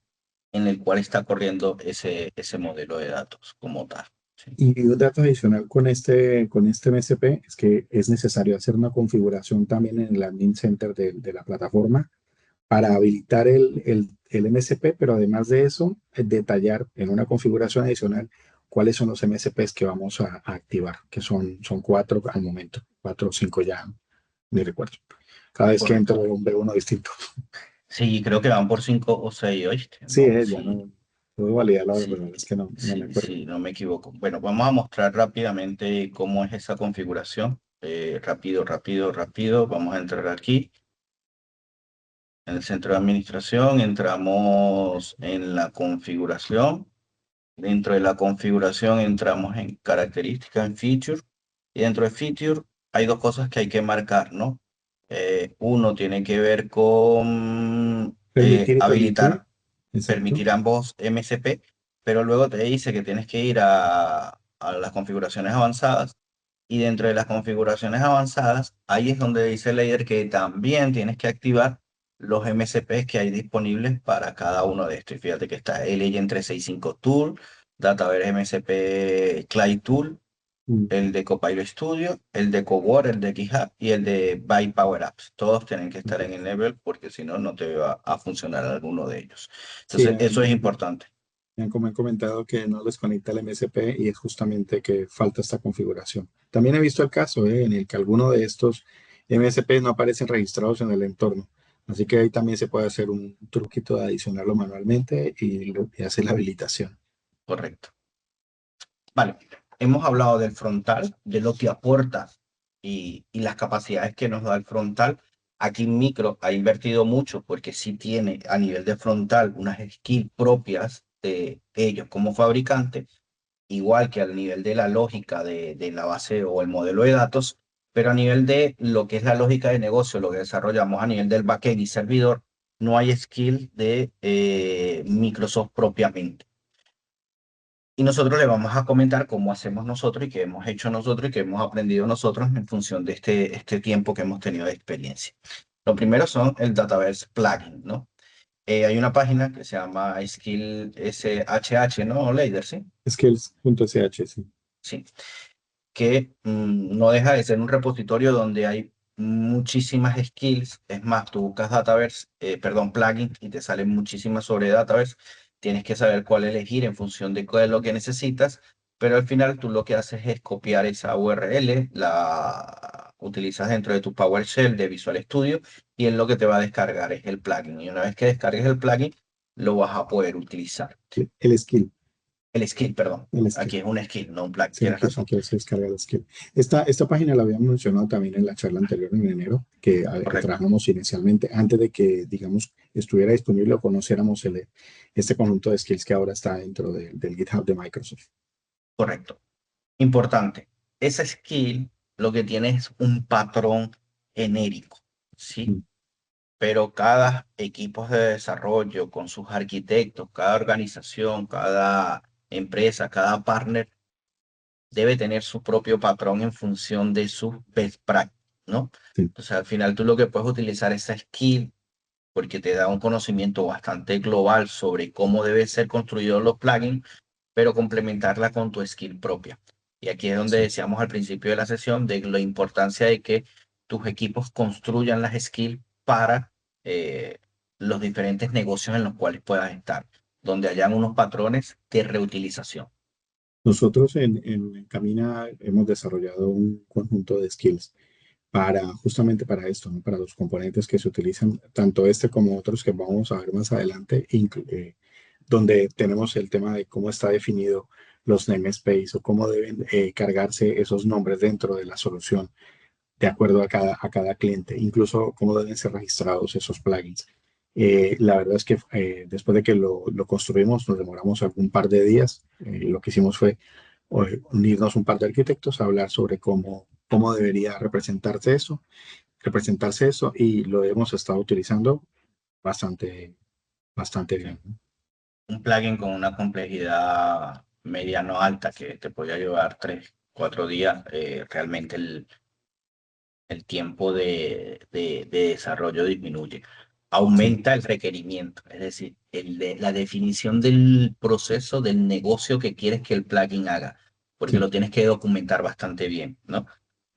en el cual está corriendo ese modelo de datos como tal. ¿Sí? Y un dato adicional con este MSP es que es necesario hacer una configuración también en el admin center de la plataforma para habilitar el MSP, pero además de eso, detallar en una configuración adicional cuáles son los MSPs que vamos a activar, que son 4 al momento, 4 o 5 ya, ni recuerdo. Cada vez que Correcto. entro veo uno distinto. Sí, creo que van por 5 o 6, ¿oíste? Sí, No, ya sí, no puedo validar la hora, pero la sí, verdad es que no me sí, acuerdo. sí, no me equivoco. Bueno, vamos a mostrar rápidamente cómo es esa configuración. Rápido, rápido, rápido. Vamos a entrar aquí en el centro de administración, entramos en la configuración. Dentro de la configuración entramos en características, en feature, y dentro de feature hay dos cosas que hay que marcar, ¿no? Uno tiene que ver con Permitir y permitir, habilitar, exacto. permitir ambos MCP, pero luego te dice que tienes que ir a las configuraciones avanzadas, y dentro de las configuraciones avanzadas, ahí es donde dice Layer que también tienes que activar los MCPs que hay disponibles para cada uno de estos. Y fíjate que está el Legend 365 Tool, Dataverse MCP Client Tool, Mm, el de Copilot Studio, el de Cowork, el de GitHub y el de Byte Power Apps. Todos tienen que estar en el level porque si no, no te va a funcionar alguno de ellos. sí, Entonces, eso es importante. como he comentado que no les conecta el MSP y es justamente que falta esta configuración. También he visto el caso en el que alguno de estos MSP no aparecen registrados en el entorno. Así que ahí también se puede hacer un truquito de adicionarlo manualmente y hacer la habilitación. Correcto. Vale, hemos hablado del frontal, de lo que aporta y las capacidades que nos da el frontal. Aquí Micro ha invertido mucho porque sí tiene a nivel de frontal unas skills propias de ellos como fabricante, igual que al nivel de la lógica de la base o el modelo de datos, pero a nivel de lo que es la lógica de negocio, lo que desarrollamos a nivel del backend y servidor, no hay skill de Microsoft propiamente. Y nosotros le vamos a comentar cómo hacemos nosotros y qué hemos hecho nosotros y qué hemos aprendido nosotros en función de este tiempo que hemos tenido de experiencia. Lo primero son el Dataverse Plugin, ¿no? Hay una página que se llama Skill SHH, ¿no? Leider, ¿sí? Skills.sh, sí. Sí. Que no deja de ser un repositorio donde hay muchísimas skills. Es más, tú buscas Dataverse, perdón, plugins y te salen muchísimas sobre Dataverse. Tienes que saber cuál elegir en función de cuál es lo que necesitas, pero al final tú lo que haces es copiar esa URL, la utilizas dentro de tu PowerShell de Visual Studio y es lo que te va a descargar, es el plugin. Y una vez que descargues el plugin, lo vas a poder utilizar. El skill, El skill, perdón. el skill. Aquí es un skill, no un plugin. Sí, Tienes razón. aquí se descarga el skill. Esta página la habíamos mencionado también en la charla anterior en enero, que Correcto. trabajamos inicialmente antes de que, digamos, estuviera disponible o conociéramos este conjunto de skills que ahora está dentro del GitHub de Microsoft. Correcto. Importante. Esa skill lo que tiene es un patrón genérico, ¿sí? Mm, Pero cada equipo de desarrollo con sus arquitectos, cada organización, cada empresa, cada partner debe tener su propio patrón en función de sus best practices, ¿no? sí. Entonces, al final tú lo que puedes utilizar esa skill porque te da un conocimiento bastante global sobre cómo deben ser construidos los plugins, pero complementarla con tu skill propia. Y aquí es donde Sí. decíamos al principio de la sesión de la importancia de que tus equipos construyan las skills para eh, los diferentes negocios en los cuales puedas estar, donde hayan unos patrones de reutilización. Nosotros en Camina hemos desarrollado un conjunto de skills justamente para esto, ¿no? Para los componentes que se utilizan, tanto este como otros que vamos a ver más adelante, donde tenemos el tema de cómo está definido los namespace o cómo deben cargarse esos nombres dentro de la solución de acuerdo a cada cliente, incluso cómo deben ser registrados esos plugins. La verdad es que después de que lo construimos, nos demoramos algún par de días. Lo que hicimos fue unirnos un par de arquitectos a hablar sobre cómo debería representarse eso y lo hemos estado utilizando bastante, bastante ¿Sí? bien, ¿no? Un plugin con una complejidad mediano alta que te puede llevar 3, 4 días, realmente el tiempo de desarrollo disminuye. Sí, Aumenta el requerimiento, es decir, la definición del proceso del negocio que quieres que el plugin haga, porque sí. lo tienes que documentar bastante bien, ¿no?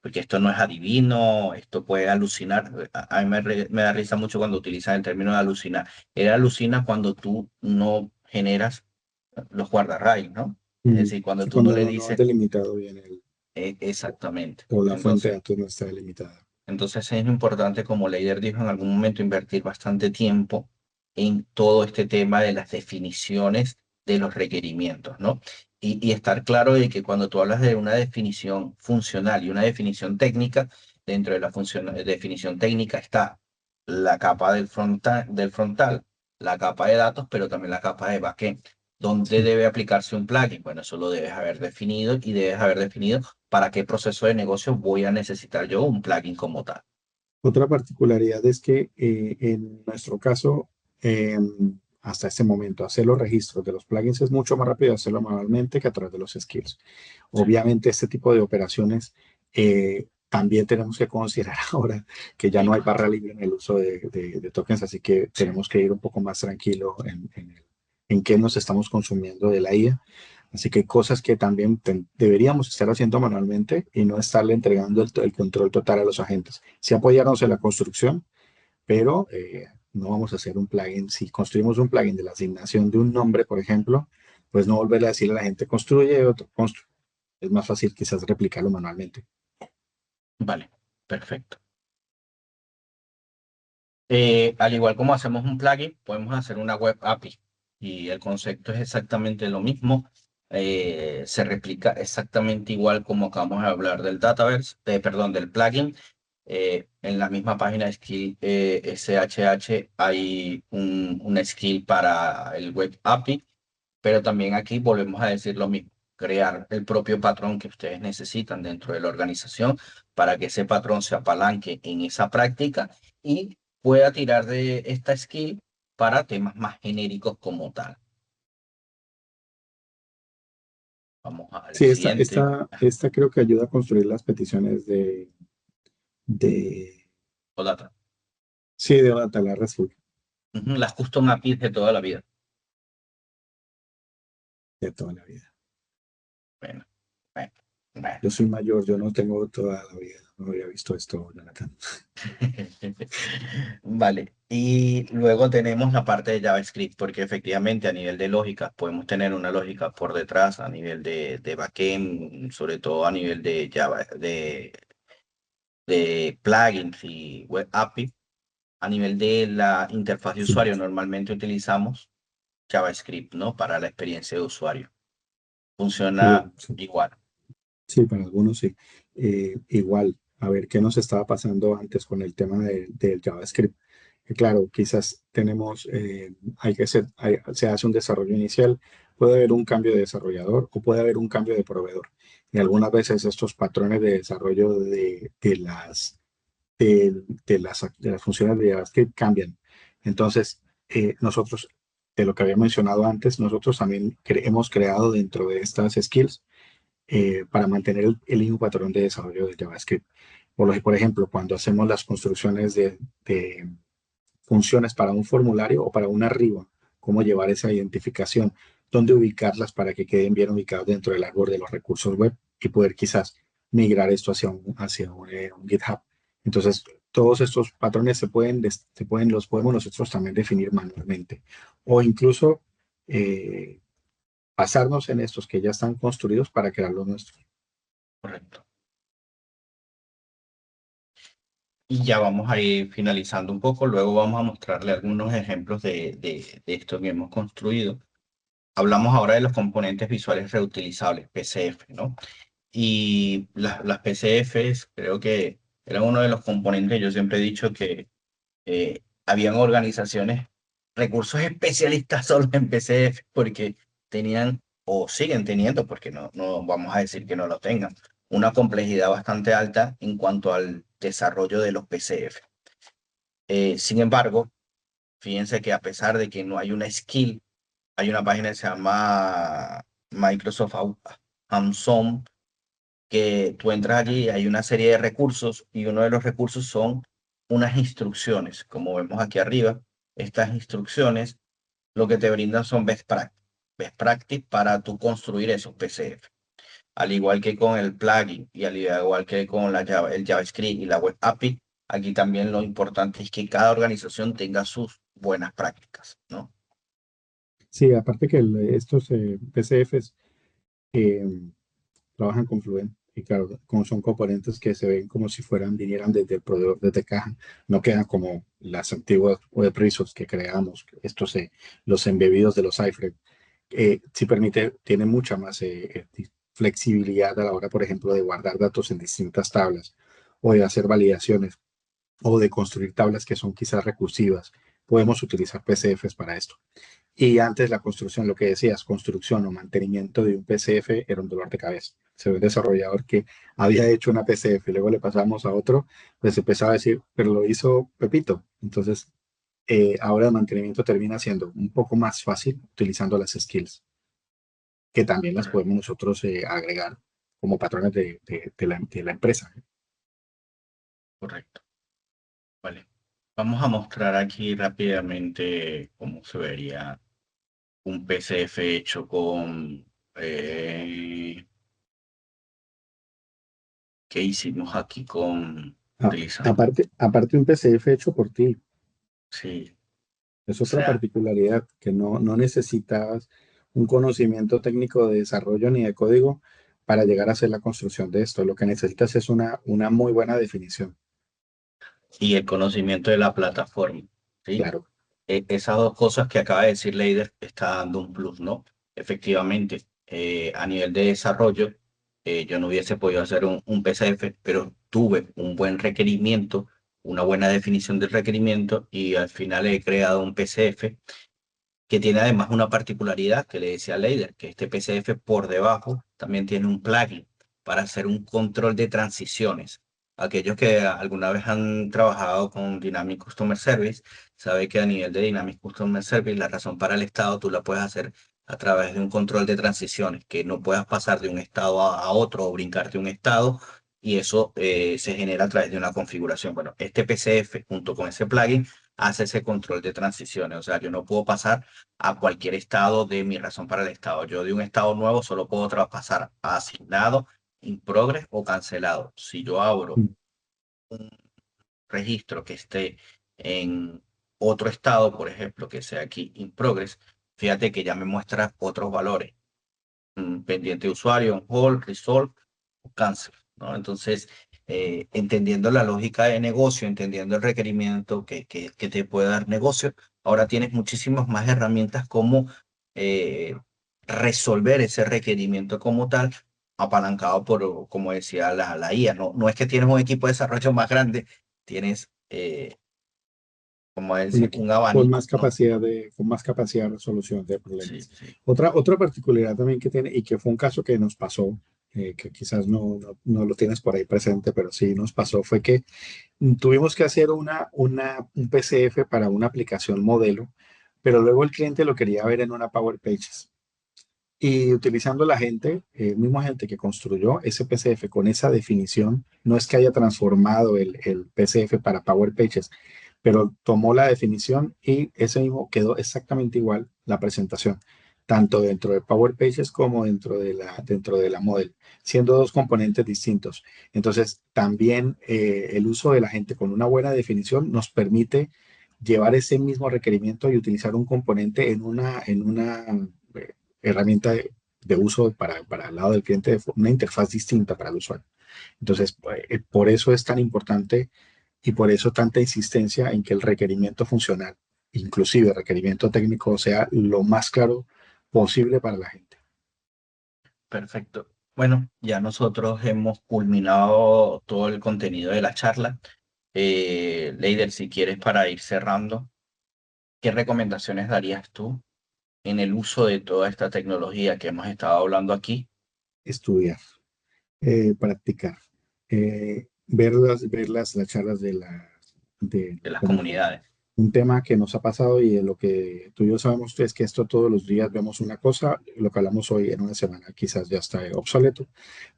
Porque esto no es adivino, esto puede alucinar. A mí me da risa mucho cuando utilizan el término de alucinar. Él alucina cuando tú no generas los guardarrayos, ¿no? Es Mm. decir, cuando Sí, tú no cuando le no has dices delimitado bien exactamente. o la fuente de Entonces, datos no está delimitada. entonces es importante, como Leider dijo en algún momento, invertir bastante tiempo en todo este tema de las definiciones de los requerimientos, ¿no? Y estar claro de que cuando tú hablas de una definición funcional y una definición técnica, dentro de la definición técnica está la capa del frontal, la capa de datos, pero también la capa de backend. ¿Dónde Sí. debe aplicarse un plugin? Bueno, eso lo debes haber definido y debes haber definido para qué proceso de negocio voy a necesitar yo un plugin como tal. Otra particularidad es que en nuestro caso, hasta este momento, hacer los registros de los plugins es mucho más rápido hacerlo manualmente que a través de los skills. Sí, Obviamente, este tipo de operaciones también tenemos que considerar ahora que ya sí, no hay claro. barra libre en el uso de tokens, así que Sí, tenemos que ir un poco más tranquilo en qué nos estamos consumiendo de la IA. Así que hay cosas que también deberíamos estar haciendo manualmente y no estarle entregando el control total a los agentes. Sí apoyarnos en la construcción, pero no vamos a hacer un plugin. Si construimos un plugin de la asignación de un nombre, por ejemplo, pues no volverle a decirle a la gente construye otro. Es más fácil quizás replicarlo manualmente. vale, perfecto. Al igual como hacemos un plugin, podemos hacer una web API y el concepto es exactamente lo mismo. Se replica exactamente igual como acabamos de hablar del Dataverse, perdón, del plugin. En la misma página skill SHH hay una skill para el web API, pero también aquí volvemos a decir lo mismo, crear el propio patrón que ustedes necesitan dentro de la organización para que ese patrón se apalanque en esa práctica y pueda tirar de esta skill para temas más genéricos como tal. Vamos al Sí, siguiente. esta creo que ayuda a construir las peticiones de OData. sí, de data, la RESTful Ujú, las custom APIs de toda la vida. de toda la vida. Bueno, bueno, bueno. Yo soy mayor, yo no tengo toda la vida, no había visto esto, Jonathan. Vale, y luego tenemos la parte de JavaScript, porque efectivamente a nivel de lógica podemos tener una lógica por detrás, a nivel de backend, sobre todo a nivel de Java, de plugins y web API. A nivel de la interfaz de Sí, usuario, normalmente utilizamos JavaScript, ¿no? Para la experiencia de usuario. Funciona sí, igual. sí, para algunos sí. Igual, a ver qué nos estaba pasando antes con el tema del JavaScript. Que claro, quizás tenemos, hay que hacer, se hace un desarrollo inicial, puede haber un cambio de desarrollador o puede haber un cambio de proveedor. Y algunas veces estos patrones de desarrollo de las funciones de JavaScript cambian. Entonces, nosotros, de lo que había mencionado antes, nosotros también hemos creado dentro de estas skills para mantener el mismo patrón de desarrollo de JavaScript. Por ejemplo, cuando hacemos las construcciones de funciones para un formulario o para un arribo, cómo llevar esa identificación, dónde ubicarlas para que queden bien ubicados dentro del árbol de los recursos web y poder quizás migrar esto un GitHub. Entonces, todos estos patrones los podemos nosotros también definir manualmente o incluso eh, basarnos en estos que ya están construidos para crear los nuestros. Correcto. Y ya vamos a ir finalizando un poco. Luego vamos a mostrarle algunos ejemplos de esto que hemos construido. Hablamos ahora de los componentes visuales reutilizables, PCF, ¿no? Y las PCFs creo que eran uno de los componentes, yo siempre he dicho que habían organizaciones, recursos especialistas solo en PCF porque tenían o siguen teniendo, porque no vamos a decir que no lo tengan, una complejidad bastante alta en cuanto al desarrollo de los PCF. Sin embargo, fíjense que a pesar de que no hay una skill, hay una página que se llama Microsoft Hands-On, que tú entras allí, hay una serie de recursos y uno de los recursos son unas instrucciones, como vemos aquí arriba. Estas instrucciones lo que te brindan son best practice para tú construir esos PCF. Al igual que con el plugin y al igual que con el JavaScript y la web API, aquí también lo importante es que cada organización tenga sus buenas prácticas, ¿no? Sí, aparte que estos PCFs eh, trabajan con Fluent y claro, como son componentes que se ven como si vinieran desde el proveedor, desde caja, no quedan como las antiguas web resources que creamos, los embebidos de los iframe. Sí permite, tiene mucha más flexibilidad a la hora, por ejemplo, de guardar datos en distintas tablas o de hacer validaciones o de construir tablas que son quizás recursivas. Podemos utilizar PCFs para esto. Y antes la construcción, lo que decías, construcción o mantenimiento de un PCF era un dolor de cabeza. Se ve un desarrollador que había hecho una PCF y luego le pasamos a otro, pues empezaba a decir, pero lo hizo Pepito. Entonces, ahora el mantenimiento termina siendo un poco más fácil utilizando las skills, que también las Correcto, podemos nosotros agregar como patrones de la empresa. correcto. Vale. Vamos a mostrar aquí rápidamente cómo se vería un PCF hecho con... ¿qué hicimos aquí con... utilizando? Aparte un PCF hecho por ti, Sí, es o otra sea, particularidad, que no necesitas un conocimiento técnico de desarrollo ni de código para llegar a hacer la construcción de esto. Lo que necesitas es una muy buena definición. y el conocimiento de la plataforma, ¿sí? Claro. Esas dos cosas que acaba de decir Leider está dando un plus, ¿no? Efectivamente, a nivel de desarrollo, yo no hubiese podido hacer un PCF, pero tuve un buen requerimiento, una buena definición del requerimiento y al final he creado un PCF que tiene además una particularidad que le decía Leider, que este PCF por debajo también tiene un plugin para hacer un control de transiciones. Aquellos que alguna vez han trabajado con Dynamic Customer Service, sabe que a nivel de Dynamic Customer Service la razón para el estado tú la puedes hacer a través de un control de transiciones, que no puedas pasar de un estado a otro o brincarte un estado, y eso se genera a través de una configuración. Bueno, este PCF junto con ese plugin hace ese control de transiciones, o sea, yo no puedo pasar a cualquier estado de mi razón para el estado. Yo de un estado nuevo solo puedo traspasar a asignado, in progress o cancelado. Si yo abro Mm. un registro que esté en otro estado, por ejemplo, que sea aquí in progress, fíjate que ya me muestra otros valores. Pendiente de usuario, on hold, resolve o cancel, ¿no? Entonces, entendiendo la lógica de negocio, entendiendo el requerimiento que te puede dar negocio, ahora tienes muchísimas más herramientas como eh, resolver ese requerimiento como tal, apalancado por, como decía la IA. No es que tienes un equipo de desarrollo más grande, tienes, como Un decir, un equipo abanico, ¿no? con más capacidad de resolución de Sí, problemas. sí. Otra particularidad también que tiene, y que fue un caso que nos pasó, que quizás no lo tienes por ahí presente, pero sí nos pasó, fue que tuvimos que hacer un PCF para una aplicación modelo, pero luego el cliente lo quería ver en una Power Pages. Y utilizando la gente, misma gente que construyó ese PCF con esa definición, no es que haya transformado el PCF para Power Pages, pero tomó la definición y ese mismo quedó exactamente igual la presentación, tanto dentro de Power Pages como dentro de la model, siendo dos componentes distintos. Entonces, también el uso de la gente con una buena definición nos permite llevar ese mismo requerimiento y utilizar un componente en una herramienta de uso para el lado del cliente, una interfaz distinta para el usuario. Entonces, por eso es tan importante y por eso tanta insistencia en que el requerimiento funcional, inclusive el requerimiento técnico, sea lo más claro posible para la gente. Perfecto. Bueno, ya nosotros hemos culminado todo el contenido de la charla. Leider, si quieres para ir cerrando, ¿qué recomendaciones darías tú en el uso de toda esta tecnología que hemos estado hablando aquí Estudiar, practicar, ver las charlas de de las como comunidades? Un tema que nos ha pasado y de lo que tú y yo sabemos es que esto todos los días vemos una cosa, lo que hablamos hoy en una semana quizás ya está obsoleto,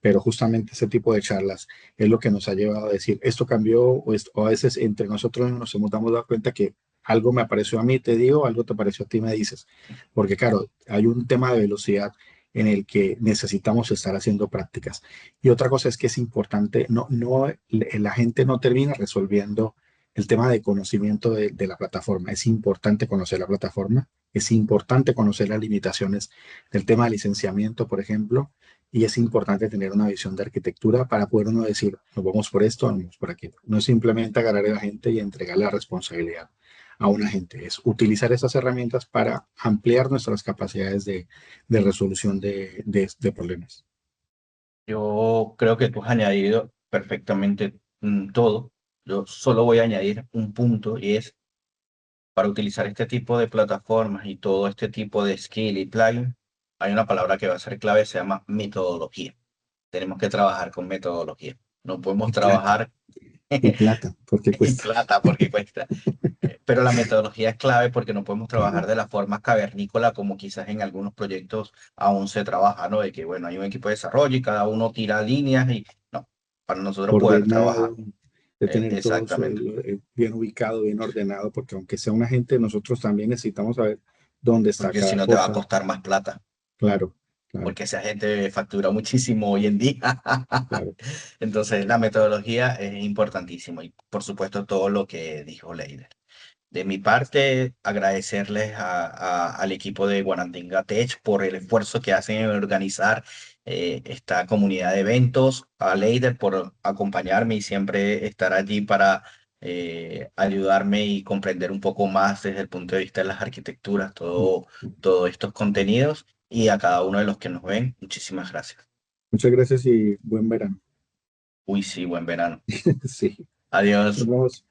pero justamente ese tipo de charlas es lo que nos ha llevado a decir, esto cambió o a veces entre nosotros nos hemos dado cuenta que algo me apareció a mí, te digo, algo te pareció a ti, me dices, porque claro, hay un tema de velocidad en el que necesitamos estar haciendo prácticas. Y otra cosa es que es importante, la gente no termina resolviendo el tema de conocimiento de la plataforma. Es importante conocer la plataforma, es importante conocer las limitaciones del tema de licenciamiento, por ejemplo, y es importante tener una visión de arquitectura para poder uno decir, nos vamos por esto, nos vamos por aquí. No es simplemente agarrar a la gente y entregar la responsabilidad a una gente, es utilizar esas herramientas para ampliar nuestras capacidades de resolución de problemas. Yo creo que tú has añadido perfectamente todo. Yo solo voy a añadir un punto y es para utilizar este tipo de plataformas y todo este tipo de skill y plugin, hay una palabra que va a ser clave, se llama metodología. Tenemos que trabajar con metodología. No podemos Y plata, trabajar y plata, porque en cuesta. plata porque cuesta. Pero la metodología es clave porque no podemos trabajar Claro, de la forma cavernícola como quizás en algunos proyectos aún se trabaja, ¿no? De que, bueno, hay un equipo de desarrollo y cada uno tira líneas y no, para nosotros poder trabajar. ordenado, de tener todo Exactamente, bien ubicado, bien ordenado, porque aunque sea una gente, nosotros también necesitamos saber dónde está porque si cada no te va a cosa. costar más plata, Claro, claro, porque esa gente factura muchísimo hoy en día. claro. Entonces, la metodología es importantísimo y, por supuesto, todo lo que dijo Leider. De mi parte, agradecerles al equipo de Guarandinga Tech por el esfuerzo que hacen en organizar esta comunidad de eventos, a Leider por acompañarme y siempre estar allí para ayudarme y comprender un poco más desde el punto de vista de las arquitecturas, Mm. todos estos contenidos y a cada uno de los que nos ven, muchísimas gracias. Muchas gracias y buen verano. Uy, sí, buen verano. Sí, nos Adiós. vemos.